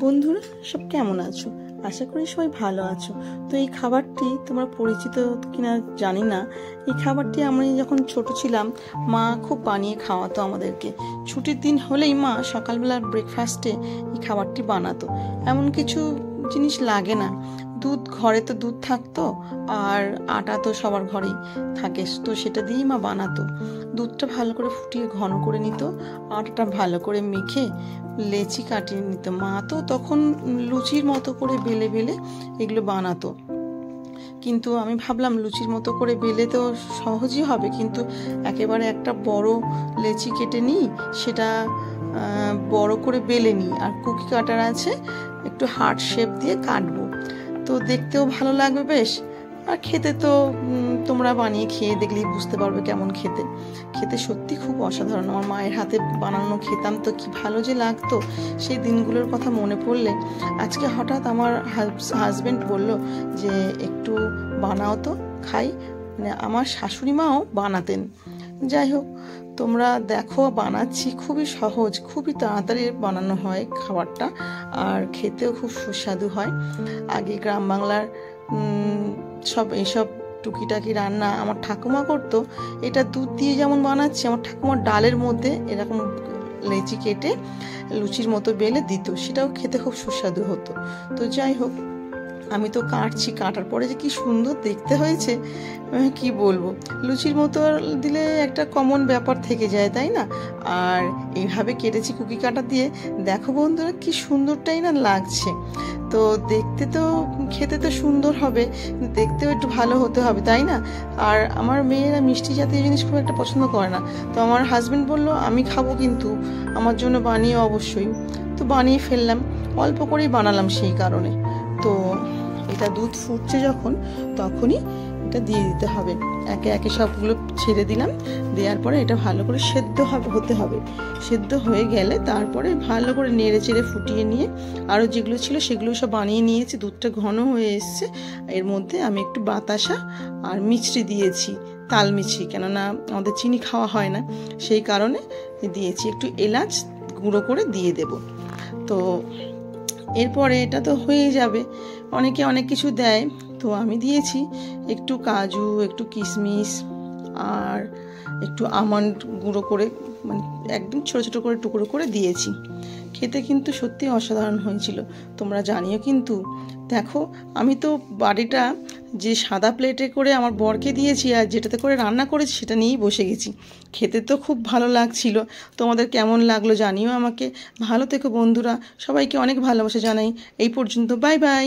বন্ধুরা সব কেমন আছো? আশা করি সবাই ভালো আছো। তো এই খাবারটি তোমরা পরিচিত কিনা জানি না। এই খাবারটি আমি যখন ছোট ছিলাম মা খুব বানিয়ে খাওয়াতো আমাদেরকে। ছুটির দিন হলেই মা সকালবেলা ব্রেকফাস্টে এই খাবারটি বানাতো। এমন কিছু জিনিস লাগে না, দুধ ঘরে তো দুধ থাকতো, আর আটা তো সবার ঘরেই থাকে, তো সেটা দিয়েই মা বানাতো। দুধটা ভালো করে ফুটিয়ে ঘন করে নিত, আটাটা ভালো করে মেখে লেচি কাটিয়ে নিত। মা তো তখন লুচির মতো করে বেলে বেলে এগুলো বানাতো। কিন্তু আমি ভাবলাম লুচির মতো করে বেলে তো সহজই হবে, কিন্তু একেবারে একটা বড় লেচি কেটে নিই, সেটা বড় করে বেলে নিই, আর কুকি কাটার আছে, একটু হার্ট শেপ দিয়ে কাটবো, তো দেখতেও ভালো লাগবে বেশ। আর খেতে তো তোমরা বানিয়ে খেয়ে দেখলেই বুঝতে পারবে কেমন খেতে। খেতে সত্যি খুব অসাধারণ। আমার মায়ের হাতে বানানো খেতাম তো কি ভালো যে লাগতো। সেই দিনগুলোর কথা মনে পড়লে আজকে হঠাৎ আমার হাজবেন্ড বলল যে একটু বানাও তো খাই। মানে আমার শাশুড়ি মাও বানাতেন। যাই হোক, তোমরা দেখো বানাচ্ছি, খুবই সহজ, খুবই তাড়াতাড়ি বানানো হয় খাবারটা, আর খেতেও খুব সুস্বাদু হয়। আগে গ্রাম বাংলার সব এইসব টুকিটাকি রান্না আমার ঠাকুমা করতো। এটা দুধ দিয়ে যেমন বানাচ্ছি, আমার ঠাকুমার ডালের মধ্যে এরকম লেচি কেটে লুচির মতো বেলে দিত, সেটাও খেতে খুব সুস্বাদু হতো। তো যাই হোক, আমি তো কাটছি, কাটার পরে যে কি সুন্দর দেখতে হয়েছে কি বলবো। লুচির মতো দিলে একটা কমন ব্যাপার থেকে যায়, তাই না? আর এইভাবে কেটেছি কুকি কাটা দিয়ে। দেখো বন্ধুরা কি সুন্দরটাই না লাগছে। তো দেখতে তো খেতে তো সুন্দর হবে, দেখতেও একটু ভালো হতে হবে, তাই না? আর আমার মেয়েরা মিষ্টি জাতীয় জিনিস খুব একটা পছন্দ করে না। তো আমার হাজবেন্ড বলল আমি খাবো, কিন্তু আমার জন্য বানিয়ে অবশ্যই। তো বানিয়ে ফেললাম, অল্প করেই বানালাম সেই কারণে। তো এটা দুধ ফুটছে যখন, তখনই এটা দিয়ে দিতে হবে। একে একে সবগুলো ছেড়ে দিলাম, দেওয়ার পরে এটা ভালো করে সেদ্ধ হতে হবে। সেদ্ধ হয়ে গেলে তারপরে ভালো করে নেড়ে চেড়ে ফুটিয়ে নিয়ে আরও যেগুলো ছিল সেগুলো সব বানিয়ে নিয়েছি। দুধটা ঘন হয়ে এসছে, এর মধ্যে আমি একটু বাতাসা আর মিছরি দিয়েছি, তাল মিছরি, কেননা আমাদের চিনি খাওয়া হয় না, সেই কারণে দিয়েছি। একটু এলাচ গুঁড়ো করে দিয়ে দেব। তো এরপরে এটা তো হয়ে যাবে। অনেকে অনেক কিছু দেয়, তো আমি দিয়েছি একটু কাজু, একটু কিশমিশ, আর একটু আমন্ড গুঁড়ো করে, মানে একদম ছোটো ছোটো করে টুকরো করে দিয়েছি। খেতে কিন্তু সত্যি অসাধারণ হয়েছিল, তোমরা জানিও কিন্তু। দেখো, আমি তো বাড়িটা যে সাদা প্লেটে করে আমার বরকে দিয়েছি, আর যেটাতে করে রান্না করেছি সেটা নিয়েই বসে গেছি। খেতে তো খুব ভালো লাগছিল। তোমাদের কেমন লাগলো জানিও আমাকে। ভালো থেকো বন্ধুরা, সবাইকে অনেক ভালোবাসা জানাই। এই পর্যন্ত, বাই বাই।